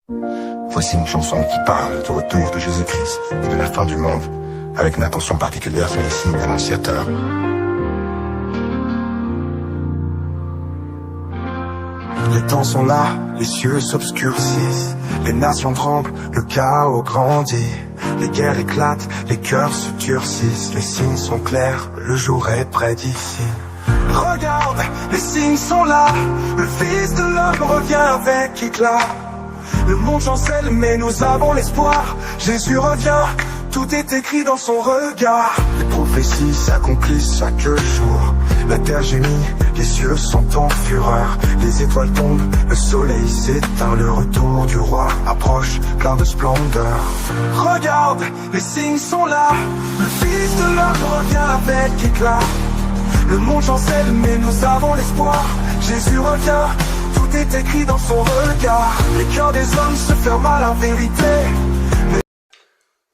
Voici une chanson qui parle du retour de Jésus-Christ et de la fin du monde, avec une attention particulière sur les signes annonciateurs. Les temps sont là, les cieux s'obscurcissent, les nations tremblent, le chaos grandit. Les guerres éclatent, les cœurs se durcissent, les signes sont clairs, le jour est près d'ici. Regarde, les signes sont là, le Fils de l'homme revient avec éclat. Le monde chancelle mais nous avons l'espoir, Jésus revient, tout est écrit dans son regard. Les prophéties s'accomplissent chaque jour, la terre gémit, les cieux sont en fureur. Les étoiles tombent, le soleil s'éteint, le retour du roi approche plein de splendeur. Regarde, les signes sont là, le Fils de l'homme revient avec éclat. Le monde chancelle mais nous avons l'espoir, Jésus revient, tout est écrit dans son regard. Les cœurs des hommes se ferment à la vérité.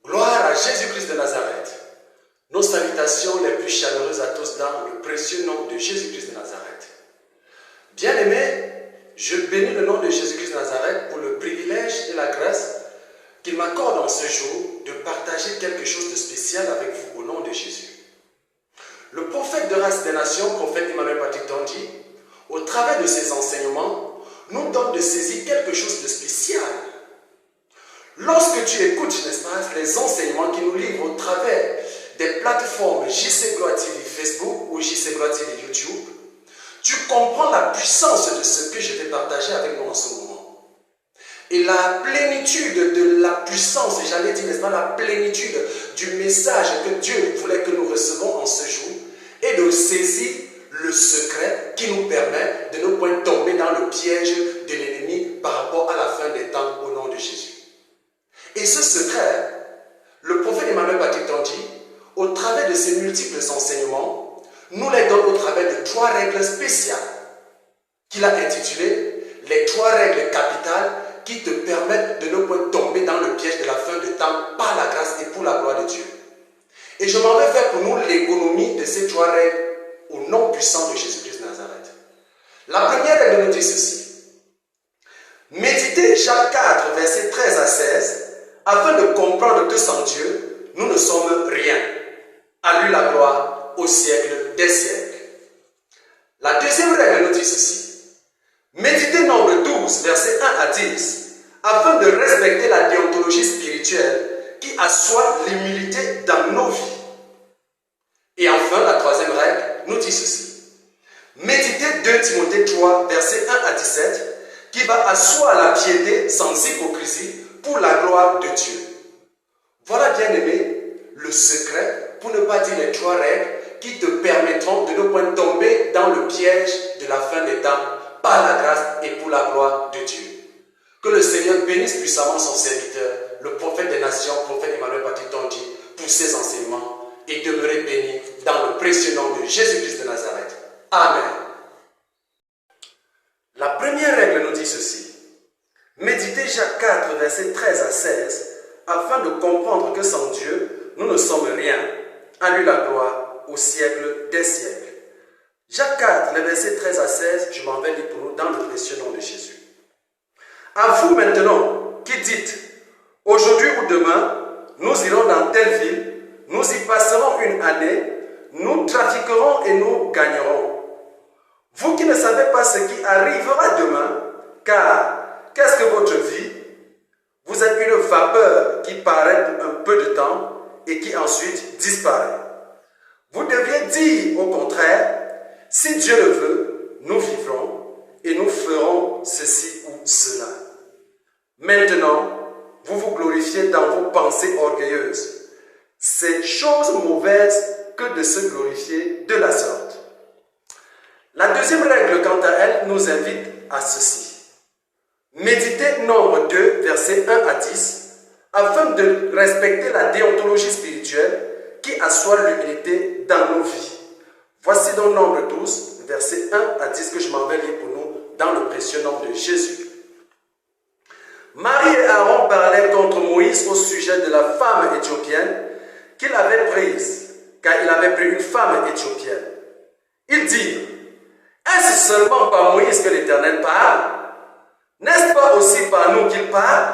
Gloire à Jésus-Christ de Nazareth. Nos salutations les plus chaleureuses à tous dans le précieux nom de Jésus-Christ de Nazareth. Bien-aimés, je bénis le nom de Jésus-Christ de Nazareth pour le privilège et la grâce qu'il m'accorde en ce jour de partager quelque chose de spécial avec vous au nom de Jésus. Le prophète de race des nations, prophète Emmanuel Patrick Tondi, au travers de ses enseignements, nous donne de saisir quelque chose de spécial. Lorsque tu écoutes, n'est-ce pas, les enseignements qui nous livrent au travers des plateformes JC Gloire TV Facebook ou JC Gloire TV YouTube, tu comprends la puissance de ce que je vais partager avec nous en ce moment. Et la plénitude de la puissance, et j'allais dire, n'est-ce pas, la plénitude du message que Dieu voulait que nous recevons en ce jour, et de saisir le secret qui nous permet de ne point tomber dans le piège de l'ennemi par rapport à la fin des temps au nom de Jésus. Et ce secret, le prophète Emmanuel Patrick Tondi, au travers de ses multiples enseignements, nous les donne au travers de 3 règles spéciales qu'il a intitulées les 3 règles capitales qui te permettent de ne point tomber dans le piège de la fin des temps par la grâce et pour la gloire de Dieu. Et je m'en vais faire pour nous l'économie de ces 3 règles au nom puissant de Jésus-Christ de Nazareth. La première règle nous dit ceci. Méditez Jacques 4, versets 13 à 16, afin de comprendre que sans Dieu, nous ne sommes rien. À lui la gloire au siècle des siècles. La deuxième règle nous dit ceci. Méditez Nombre 12, versets 1 à 10, afin de respecter la déontologie spirituelle qui assoit l'humilité dans nos vies. Et enfin, la troisième règle nous dit ceci. Méditez 2 Timothée 3, versets 1 à 17, qui va asseoir la piété sans hypocrisie pour la gloire de Dieu. Voilà, bien-aimé, le secret, pour ne pas dire les 3 règles, qui te permettront de ne point tomber dans le piège de la fin des temps par la grâce et pour la gloire de Dieu. Que le Seigneur bénisse puissamment son serviteur, le prophète des nations, prophète Emmanuel Patrick Tondi, pour ses enseignements et demeurer béni dans le précieux nom de Jésus-Christ de Nazareth. Amen. La première règle nous dit ceci. Méditez Jacques 4, versets 13 à 16, afin de comprendre que sans Dieu, nous ne sommes rien. À lui la gloire au siècle des siècles. Jacques 4, les versets 13 à 16, je m'en vais lire pour nous dans le précieux nom de Jésus. À vous maintenant, qui dites, aujourd'hui ou demain, nous irons dans telle ville, nous y passerons une année, nous trafiquerons et nous gagnerons. Vous qui ne savez pas ce qui arrivera demain, car qu'est-ce que votre vie? Vous êtes une vapeur qui paraît pour un peu de temps et qui ensuite disparaît. Vous deviez dire au contraire, si Dieu le veut, nous vivrons et nous ferons ceci ou cela. Maintenant, vous vous glorifiez dans vos pensées orgueilleuses. C'est chose mauvaise que de se glorifier de la sorte. La deuxième règle, quant à elle, nous invite à ceci. Méditez Nombre 2, versets 1 à 10, afin de respecter la déontologie spirituelle qui assoit l'humilité dans nos vies. Voici donc Nombre 12, versets 1 à 10 que je m'en vais lire pour nous dans le précieux nom de Jésus. Marie et Aaron parlaient contre Moïse au sujet de la femme éthiopienne qu'il avait prise, car il avait pris une femme éthiopienne. Ils dirent, est-ce seulement par Moïse que l'Éternel parle? N'est-ce pas aussi par nous qu'il parle?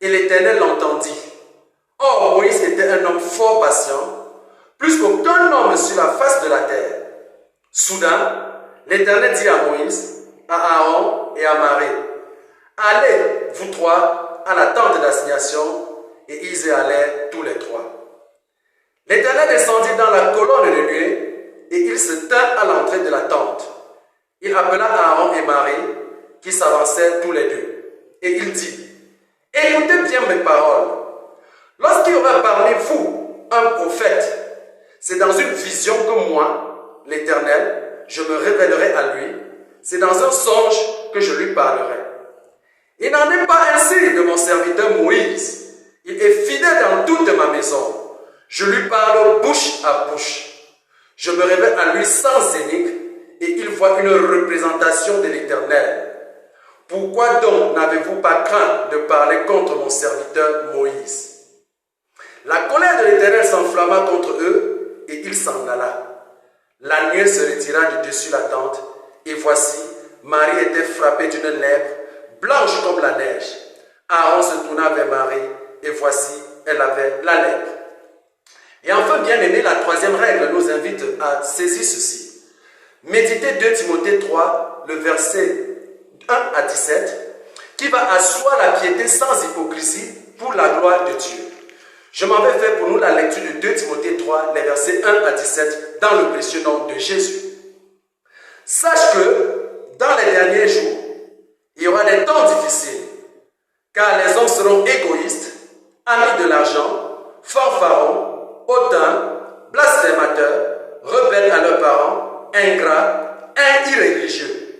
Et l'Éternel l'entendit. Or, Moïse était un homme fort patient, plus qu'aucun homme sur la face de la terre. Soudain, l'Éternel dit à Moïse, à Aaron et à Marie, allez, vous trois, à la tente d'assignation, et ils y allèrent tous les trois. L'Éternel descendit dans la colonne de nuée, et il se tint à l'entrée de la tente. Il appela Aaron et Marie, qui s'avancèrent tous les deux, et il dit, écoutez bien mes paroles. Lorsqu'il y aura parmi vous un prophète, c'est dans une vision que moi, l'Éternel, je me révélerai à lui. C'est dans un songe que je lui parlerai. Il n'en est pas ainsi de mon serviteur Moïse. Il est fidèle dans toute ma maison. Je lui parle bouche à bouche. Je me révèle à lui sans énigme et il voit une représentation de l'Éternel. Pourquoi donc n'avez-vous pas craint de parler contre mon serviteur Moïse? La colère de l'Éternel s'enflamma contre eux et il s'en alla. La nuée se retira du dessus la tente et voici, Marie était frappée d'une lèpre blanche comme la neige. Aaron se tourna vers Marie et voici, elle avait la lèpre. Et enfin, bien aimé, la troisième règle nous invite à saisir ceci. Méditez 2 Timothée 3, le verset 1 à 17, qui va asseoir la piété sans hypocrisie pour la gloire de Dieu. Je m'en vais faire pour nous la lecture de 2 Timothée 3, les versets 1 à 17, dans le précieux nom de Jésus. Sache que, dans les derniers jours, il y aura des temps difficiles, car les hommes seront égoïstes, amis de l'argent, fanfarons, hautains, blasphémateurs, rebelles à leurs parents, ingrats, irréligieux,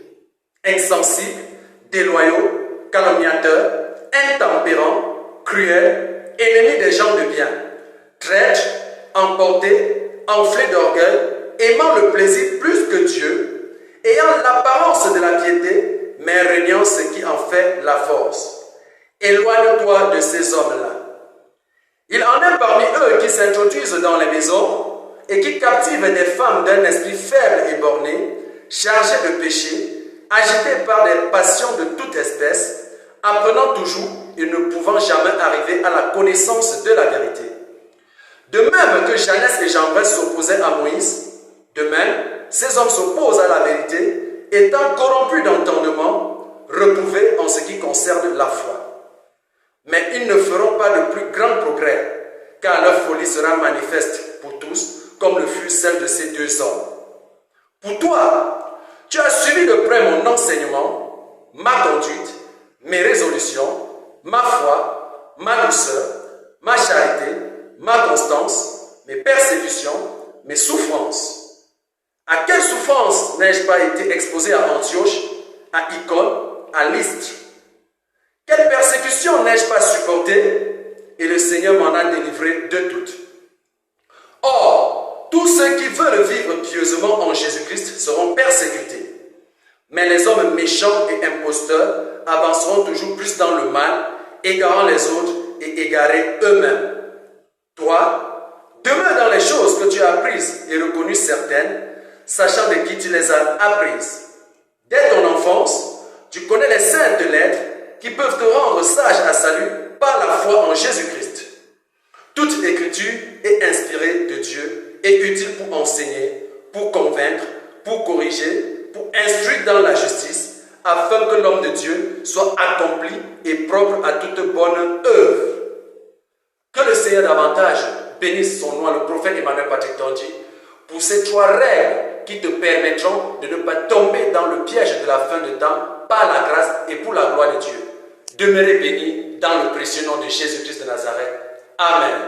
insensibles, déloyaux, calomniateurs, intempérants, cruels, ennemis des gens de bien, traîtres, emportés, enflés d'orgueil, aimant le plaisir plus que Dieu, ayant l'apparence de la piété, mais régnant ce qui en fait la force. Éloigne-toi de ces hommes-là. Il en est parmi eux qui s'introduisent dans les maisons et qui captivent des femmes d'un esprit faible et borné, chargées de péché, agitées par des passions de toute espèce, apprenant toujours et ne pouvant jamais arriver à la connaissance de la vérité. De même que Janès et Jambres s'opposaient à Moïse, de même, ces hommes s'opposent à la vérité, étant corrompus d'entendement, reprouvés en ce qui concerne la foi. Mais ils ne feront pas de plus grand progrès, car leur folie sera manifeste pour tous, comme le fut celle de ces deux hommes. Pour toi, tu as suivi de près mon enseignement, ma conduite, mes résolutions, ma foi, ma douceur, ma charité, ma constance, mes persécutions, mes souffrances. À quelle souffrance n'ai-je pas été exposé à Antioche, à Icône, à Lystre? Quelle persécution n'ai-je pas supportée? Et le Seigneur m'en a délivré de toutes. Or, tous ceux qui veulent vivre pieusement en Jésus-Christ seront persécutés. Mais les hommes méchants et imposteurs avanceront toujours plus dans le mal, égarant les autres et égarés eux-mêmes. Toi, demeure dans les choses que tu as apprises et reconnues certaines, sachant de qui tu les as apprises. Dès ton enfance, tu connais les saintes lettres qui peuvent te rendre sage à salut par la foi en Jésus-Christ. Toute écriture est inspirée de Dieu et utile pour enseigner, pour convaincre, pour corriger, pour instruire dans la justice, afin que l'homme de Dieu soit accompli et propre à toute bonne œuvre. Que le Seigneur davantage bénisse son nom, le prophète Emmanuel Patrick Tondi, pour ces 3 règles qui te permettront de ne pas tomber dans le piège de la fin de temps par la grâce et pour la gloire de Dieu. Demeurez bénis dans le précieux nom de Jésus-Christ de Nazareth. Amen.